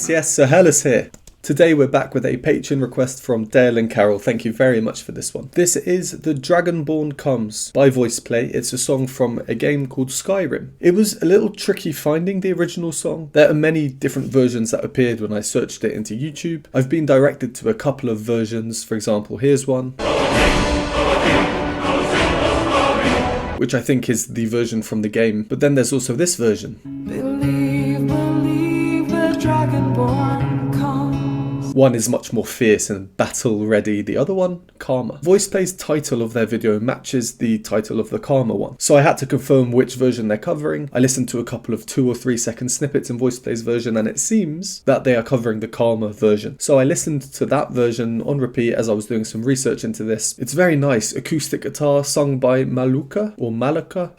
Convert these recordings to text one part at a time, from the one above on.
Yes, Sir Hairless here. Today we're back with a Patreon request from Dale and Carol. Thank you very much for this one. This is The Dragonborn Comes by VoicePlay. It's a song from a game called Skyrim. It was a little tricky finding the original song. There are many different versions that appeared when I searched it into YouTube. I've been directed to a couple of versions. For example, here's one, which I think is the version from the game. But then there's also this version. Believe the Dragonborn comes. One is much more fierce and battle ready, the other one, calmer. VoicePlay's title of their video matches the title of the calmer one, so I had to confirm which version they're covering. I listened to a couple of 2 or 3 second snippets in VoicePlay's version and it seems that they are covering the calmer version. So I listened to that version on repeat as I was doing some research into this. It's very nice, acoustic guitar sung by Malika.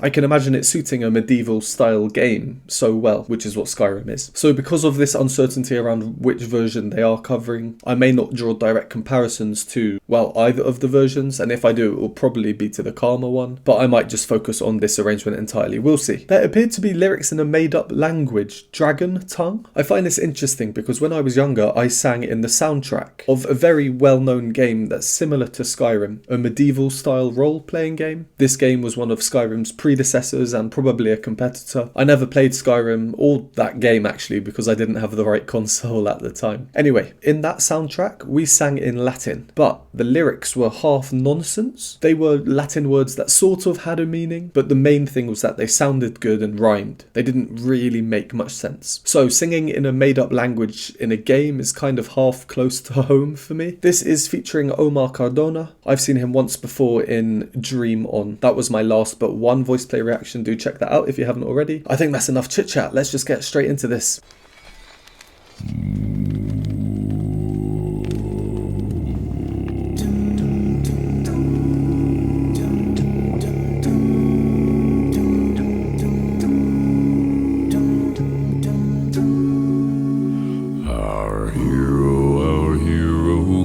I can imagine it suiting a medieval style game so well, which is what Skyrim is. So because of this uncertainty around which version they are covering, I may not draw direct comparisons to, well, either of the versions, and if I do, it will probably be to the calmer one, but I might just focus on this arrangement entirely. We'll see. There appeared to be lyrics in a made-up language, dragon tongue. I find this interesting because when I was younger, I sang in the soundtrack of a very well-known game that's similar to Skyrim, a medieval-style role-playing game. This game was one of Skyrim's predecessors and probably a competitor. I never played Skyrim or that game actually because I didn't have the right console at the time. Anyway, in that soundtrack, we sang in Latin, but the lyrics were half nonsense. They were Latin words that sort of had a meaning, but the main thing was that they sounded good and rhymed. They didn't really make much sense. So singing in a made-up language in a game is kind of half close to home for me. This is featuring Omar Cardona. I've seen him once before in Dream On. That was my last but one VoicePlay reaction. Do check that out if you haven't already. I think that's enough chit-chat. Let's just get straight into this.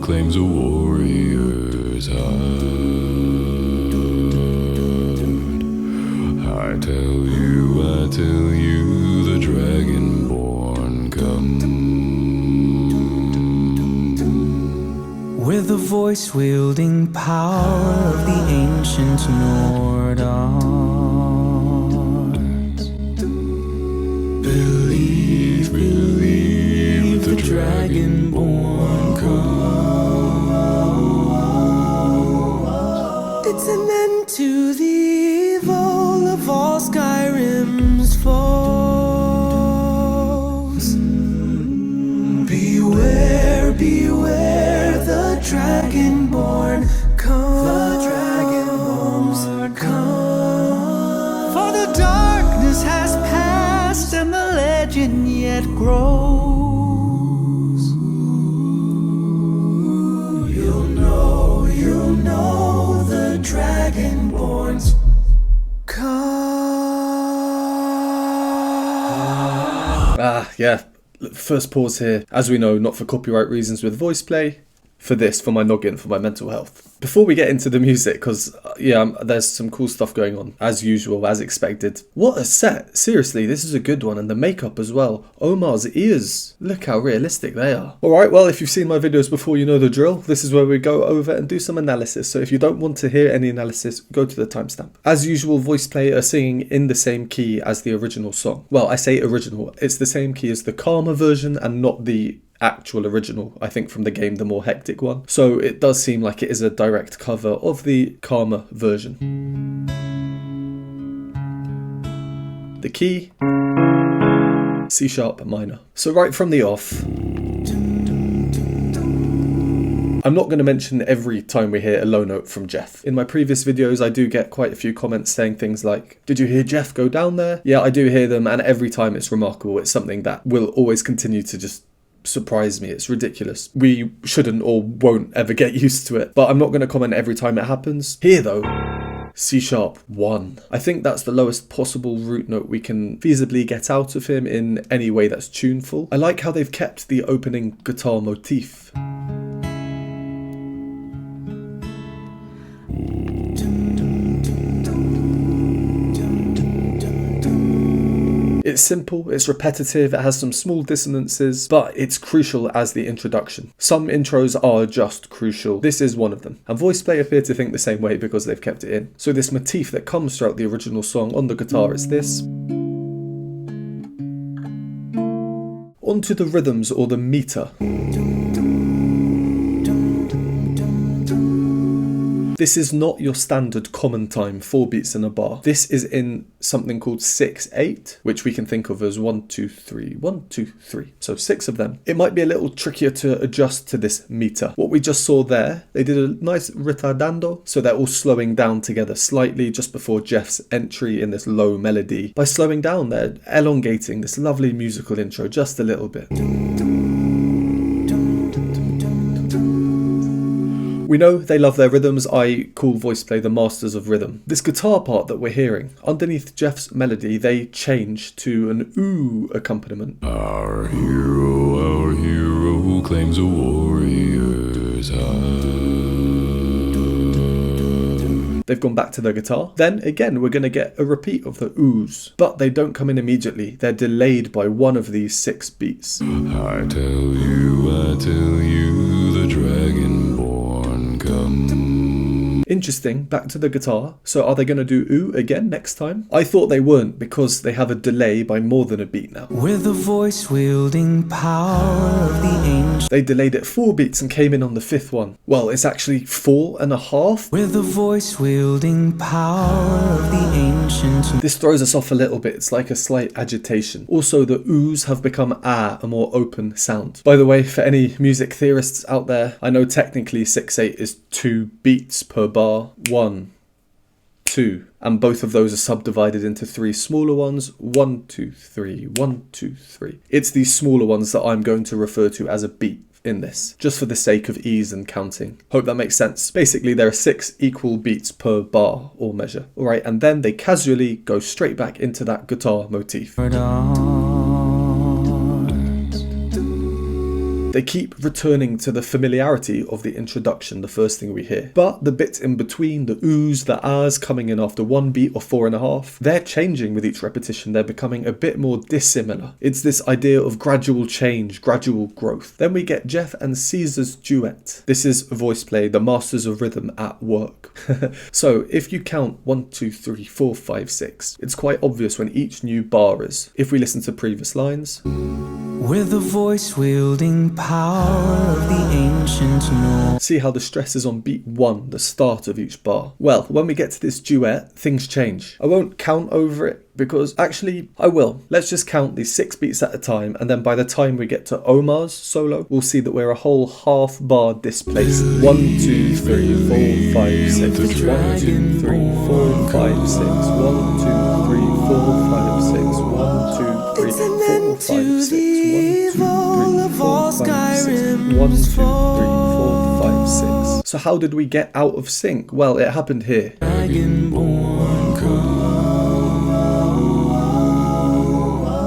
Claims a warrior's heart. I tell you, the Dragonborn come. With the voice-wielding power of the ancient Nordars. Believe, the Dragonborn comes. It's an end to the evil of all Skyrim's foes. Beware, the Dragonborn comes. The Dragonborn comes. For the darkness has passed and the legend yet grows. You'll know the Dragonborns come. Yeah. First pause here. As we know, not for copyright reasons with VoicePlay. For this, for my noggin, for my mental health. Before we get into the music, because, there's some cool stuff going on, as usual, as expected. What a set! Seriously, this is a good one, and the makeup as well. Omar's ears, look how realistic they are. Alright, well, if you've seen my videos before, you know the drill. This is where we go over and do some analysis, so if you don't want to hear any analysis, go to the timestamp. As usual, VoicePlay are singing in the same key as the original song. Well, I say original, it's the same key as the calmer version and not the actual original, I think, from the game, the more hectic one. So it does seem like it is a direct cover of the calmer version. The key, C# minor. So right from the off, I'm not going to mention every time we hear a low note from Jeff. In my previous videos, I do get quite a few comments saying things like, did you hear Jeff go down there? Yeah, I do hear them, and every time it's remarkable. It's something that will always continue to just surprise me. It's ridiculous. We shouldn't or won't ever get used to it, but I'm not going to comment every time it happens. Here though, C#1. I think that's the lowest possible root note we can feasibly get out of him in any way that's tuneful. I like how they've kept the opening guitar motif. It's simple, it's repetitive, it has some small dissonances, but it's crucial as the introduction. Some intros are just crucial. This is one of them. And VoicePlay appear to think the same way because they've kept it in. So this motif that comes throughout the original song on the guitar is this. Onto the rhythms or the meter. This is not your standard common time 4 beats in a bar. This is in something called 6/8, which we can think of as 1 2 3 1 2 3. So 6 of them. It might be a little trickier to adjust to this meter. What we just saw there, they did a nice ritardando, so they're all slowing down together slightly just before Jeff's entry in this low melody. By slowing down, they're elongating this lovely musical intro just a little bit. We know they love their rhythms. I call VoicePlay the masters of rhythm. This guitar part that we're hearing, underneath Jeff's melody, they change to an ooh accompaniment. Our hero claims a warrior's heart. They've gone back to their guitar. Then again, we're going to get a repeat of the oohs, but they don't come in immediately. They're delayed by one of these 6 beats. I tell you, the Dragonborn comes. Interesting, back to the guitar. So are they going to do ooh again next time? I thought they weren't because they have a delay by more than a beat now. With the voice-wielding power of the ancient. They delayed it 4 beats and came in on the 5th one. Well, it's actually 4.5. With the voice-wielding power of the ancient. This throws us off a little bit. It's like a slight agitation. Also, the oohs have become a more open sound. By the way, for any music theorists out there, I know technically 6/8 is 2 beats per bar. 1, 2, and both of those are subdivided into 3 smaller ones. 1 2 3 1 2 3. It's these smaller ones that I'm going to refer to as a beat in this, just for the sake of ease and counting. Hope that makes sense. Basically, there are 6 equal beats per bar or measure. Alright, and then they casually go straight back into that guitar motif. They keep returning to the familiarity of the introduction, the first thing we hear. But the bits in between, the oohs, the ahs coming in after 1 beat or 4.5, they're changing with each repetition. They're becoming a bit more dissimilar. It's this idea of gradual change, gradual growth. Then we get Jeff and Caesar's duet. This is VoicePlay, the masters of rhythm at work. So if you count 1 2 3 4 5 6, it's quite obvious when each new bar is. If we listen to previous lines. With the voice-wielding power of the ancient North. See how the stress is on beat 1, the start of each bar. Well, when we get to this duet, things change. I won't count over it because actually I will. Let's just count these 6 beats at a time, and then by the time we get to Omar's solo, we'll see that we're a whole half bar displaced. 1 2 3 4 5 6. 1 2 3 4 5 6. 1 2 3 4 5 6. 1 2 3 4 5 6. 1 2 3 4 5 6. 1 2 3 4 5 6. So how did we get out of sync? Well, it happened here.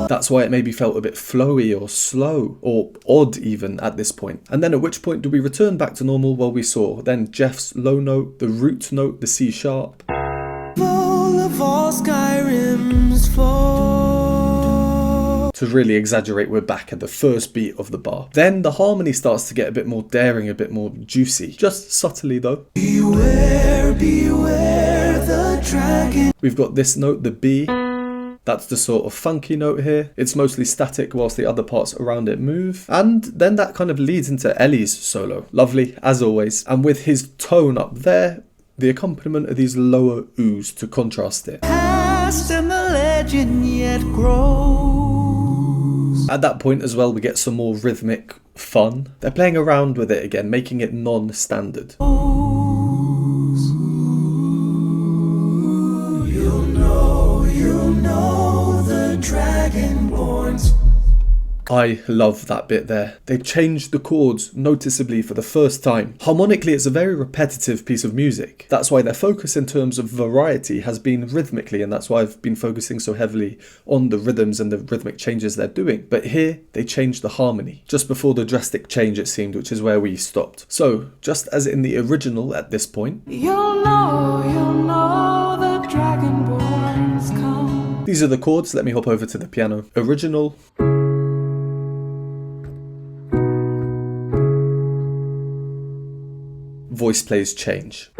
That's why it maybe felt a bit flowy or slow or odd even at this point. And then at which point do we return back to normal? Well, we saw then Jeff's low note, the root note, the C sharp. Full of all Skyrim's fall. To really exaggerate, we're back at the first beat of the bar. Then the harmony starts to get a bit more daring, a bit more juicy. Just subtly though. Beware, beware the dragon. We've got this note, the B. That's the sort of funky note here. It's mostly static whilst the other parts around it move. And then that kind of leads into Ellie's solo. Lovely, as always. And with his tone up there, the accompaniment of these lower oohs to contrast it. Past and the legend yet grows. At that point as well, we get some more rhythmic fun. They're playing around with it again, making it non-standard. Dragonborns. I love that bit there. They changed the chords noticeably for the first time. Harmonically, it's a very repetitive piece of music. That's why their focus in terms of variety has been rhythmically, and that's why I've been focusing so heavily on the rhythms and the rhythmic changes they're doing. But here, they changed the harmony. Just before the drastic change, it seemed, which is where we stopped. So, just as in the original at this point, You'll know the Dragonborns come. These are the chords. Let me hop over to the piano. Original. VoicePlay's change.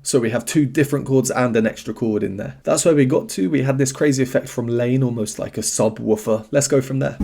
So we have 2 different chords and an extra chord in there. That's where we got to. We had this crazy effect from Lane, almost like a subwoofer. Let's go from there.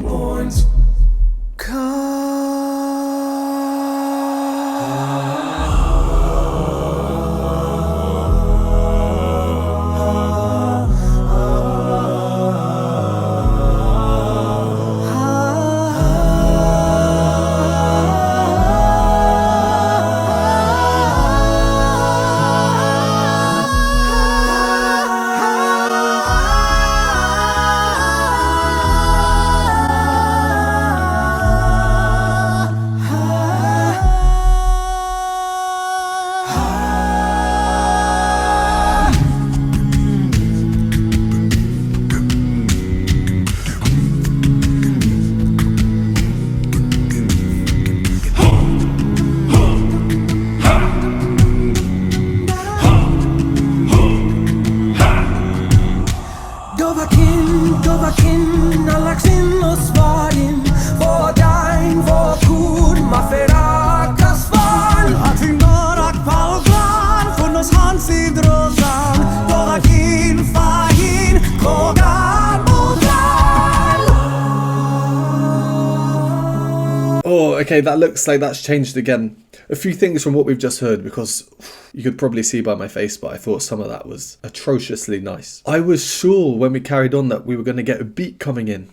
Okay, that looks like that's changed again. A few things from what we've just heard, because you could probably see by my face, but I thought some of that was atrociously nice. I was sure when we carried on that we were going to get a beat coming in.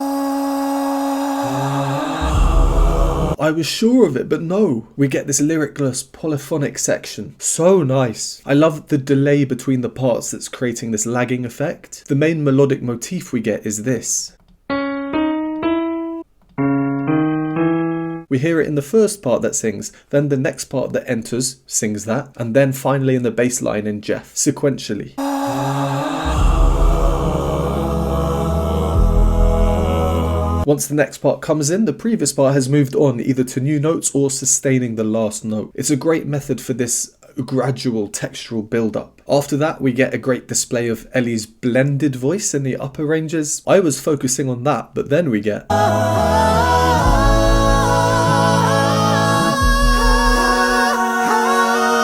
I was sure of it, but no. We get this lyricless polyphonic section. So nice. I love the delay between the parts that's creating this lagging effect. The main melodic motif we get is this. We hear it in the first part that sings, then the next part that enters sings that, and then finally in the bass line in Jeff, sequentially. Once the next part comes in, the previous part has moved on either to new notes or sustaining the last note. It's a great method for this gradual textural build-up. After that, we get a great display of Ellie's blended voice in the upper ranges. I was focusing on that, but then we get...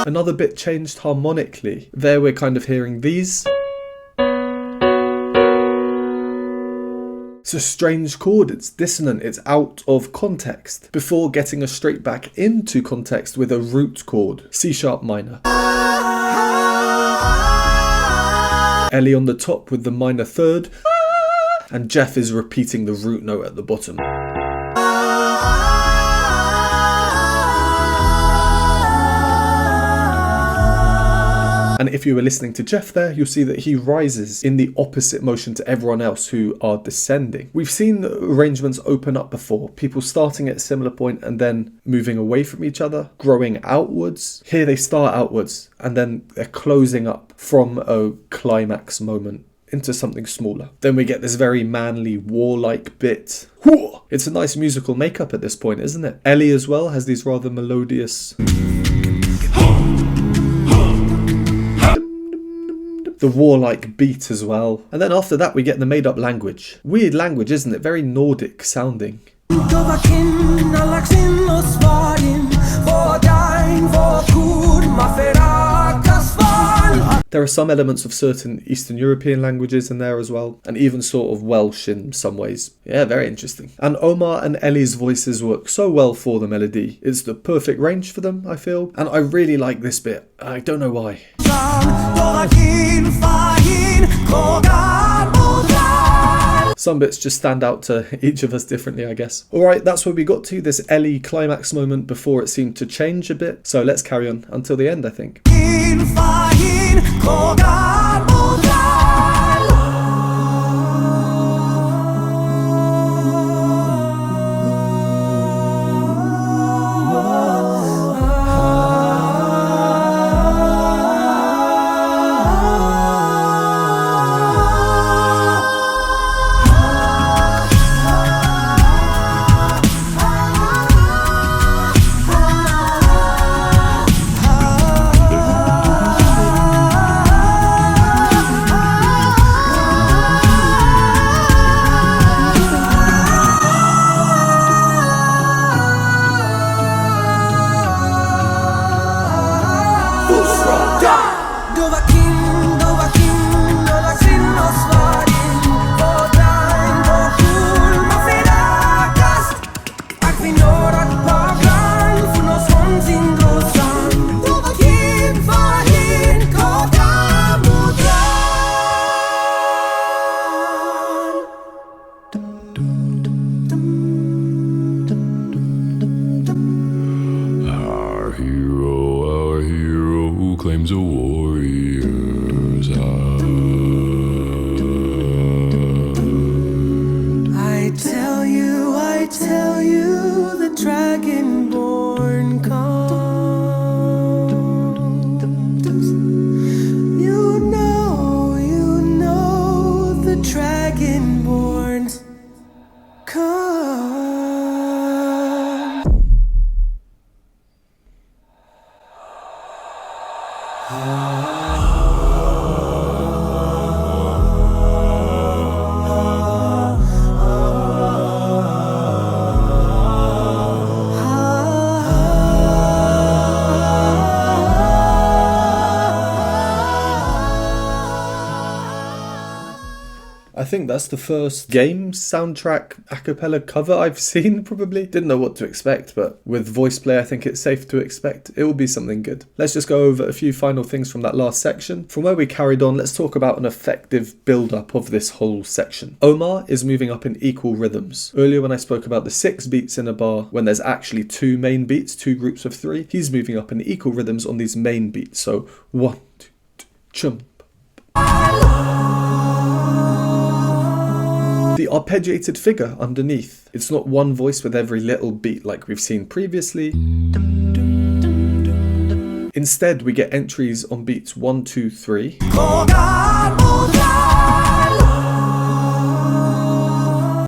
another bit changed harmonically. There we're kind of hearing these. It's a strange chord, it's dissonant, it's out of context, before getting us straight back into context with a root chord, C sharp minor. Ellie on the top with the minor third, and Jeff is repeating the root note at the bottom. And if you were listening to Jeff there, you'll see that he rises in the opposite motion to everyone else who are descending. We've seen arrangements open up before, people starting at a similar point and then moving away from each other, growing outwards. Here they start outwards and then they're closing up from a climax moment into something smaller. Then we get this very manly, warlike bit. It's a nice musical makeup at this point, isn't it? Ellie as well has these rather melodious... the warlike beat as well. And then after that we get the made up language. Weird language, isn't it? Very Nordic sounding. There are some elements of certain Eastern European languages in there as well, and even sort of Welsh in some ways. Yeah, very interesting. And Omar and Ellie's voices work so well for the melody. It's the perfect range for them, I feel. And I really like this bit. I don't know why. Some bits just stand out to each of us differently, I guess. Alright, that's where we got to, this Ellie climax moment before it seemed to change a bit. So let's carry on until the end, I think. Our hero claims a warrior's heart. I tell you, the Dragonborn comes. You know, the Dragonborns come. I think that's the first game soundtrack a cappella cover I've seen, probably. Didn't know what to expect, but with VoicePlay I think it's safe to expect it will be something good. Let's just go over a few final things from that last section. From where we carried on, let's talk about an effective build-up of this whole section. Omar is moving up in equal rhythms. Earlier when I spoke about the 6 beats in a bar, when there's actually 2 main beats, 2 groups of 3, he's moving up in equal rhythms on these main beats. So 1, 2, 2, chump. The arpeggiated figure underneath. It's not one voice with every little beat like we've seen previously. Instead, we get entries on beats 1, 2, 3.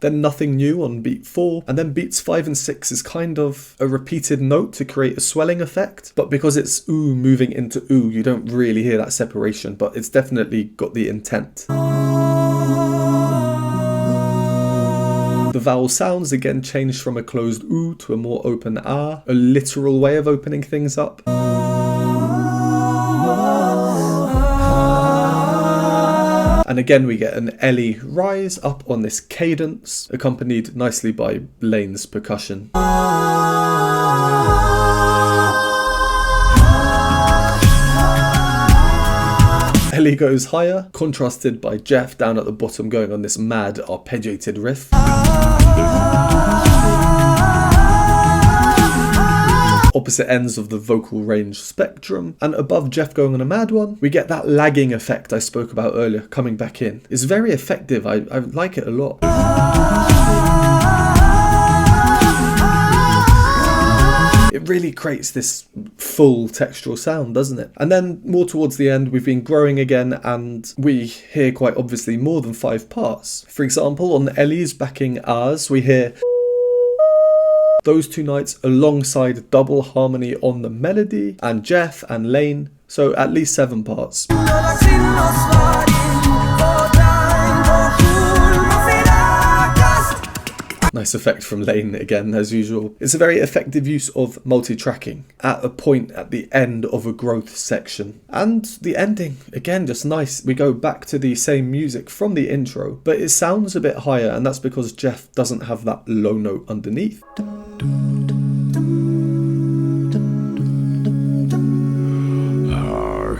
Then nothing new on beat 4, and then beats 5 and 6 is kind of a repeated note to create a swelling effect, but because it's ooh moving into ooh, you don't really hear that separation, but it's definitely got the intent. The vowel sounds again changed from a closed oo to a more open ah, a literal way of opening things up. And again we get an Ellie rise up on this cadence, accompanied nicely by Lane's percussion. Ellie goes higher, contrasted by Jeff down at the bottom going on this mad arpeggiated riff. Opposite ends of the vocal range spectrum, and above Jeff going on a mad one, we get that lagging effect I spoke about earlier coming back in. It's very effective, I like it a lot. It really creates this full textural sound, doesn't it? And then more towards the end, we've been growing again and we hear quite obviously more than 5 parts. For example, on Ellie's backing ahs, we hear those 2 notes alongside double harmony on the melody, and Jeff and Lane, so at least 7 parts. Nice effect from Lane again, as usual. It's a very effective use of multi-tracking at a point at the end of a growth section. And the ending, again, just nice. We go back to the same music from the intro, but it sounds a bit higher, and that's because Jeff doesn't have that low note underneath.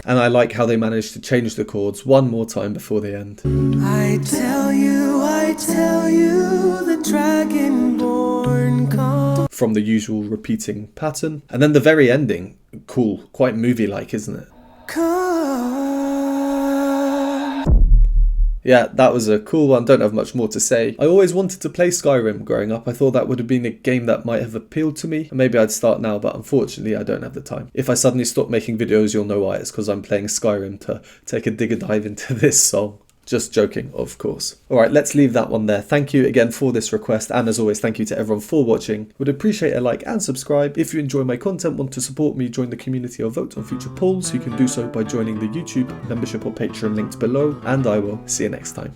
And I like how they managed to change the chords one more time before the end. I tell you, the Dragonborn comes. From the usual repeating pattern. And then the very ending, cool, quite movie-like, isn't it? Yeah, that was a cool one, don't have much more to say. I always wanted to play Skyrim growing up. I thought that would have been a game that might have appealed to me. Maybe I'd start now, but unfortunately I don't have the time. If I suddenly stop making videos, you'll know why. It's because I'm playing Skyrim to take a digger dive into this song. Just joking, of course. Alright, let's leave that one there. Thank you again for this request, and as always, thank you to everyone for watching. Would appreciate a like and subscribe. If you enjoy my content, want to support me, join the community or vote on future polls, you can do so by joining the YouTube membership or Patreon linked below, and I will see you next time.